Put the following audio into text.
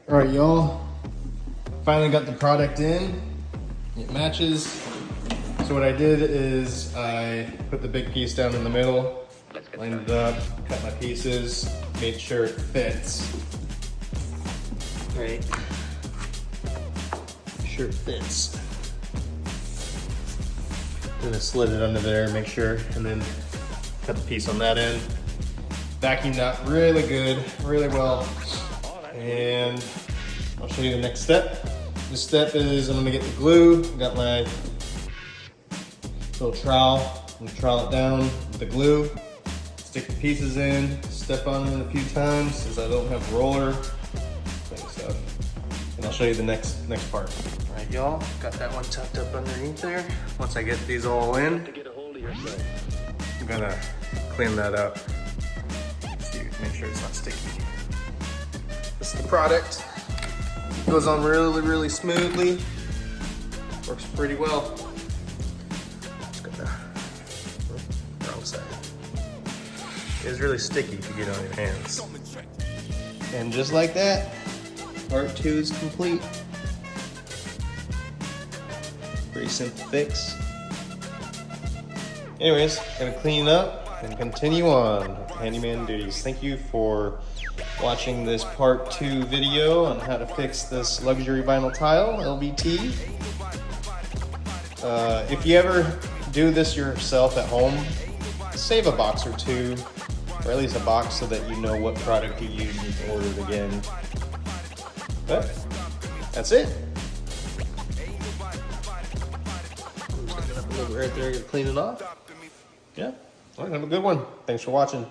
All right, y'all. Finally got the product in. It matches. So what I did is I put the big piece down in the middle, lined it up, cut my pieces, made sure it fits. Right. Sure it fits. Then I slid it under there, make sure, and then cut the piece on that end. Vacuumed out really good, really well. And I'll show you the next step. This step is I'm gonna get the glue. Got my little trowel. I'm gonna trowel it down with the glue. Stick the pieces in, step on it a few times since I don't have a roller. Stuff. And I'll show you the next part. All right, y'all, got that one tucked up underneath there. Once I get these all in, I'm gonna clean that up. See, make sure it's not sticky. This is the product. Goes on really, really smoothly. Works pretty well. Just got the wrong side. It is really sticky if you get it on your hands. And just like that, part 2 is complete. Pretty simple fix. Anyways, gonna clean up and continue on with handyman duties. Thank you for watching this part 2 video on how to fix this luxury vinyl tile, LVT. If you ever do this yourself at home, save a box or two, or at least a box so that you know what product you use and you can order it again. But that's it. I'm just gonna up a little bit right there, gonna clean it off. Yeah, all right, have a good one. Thanks for watching.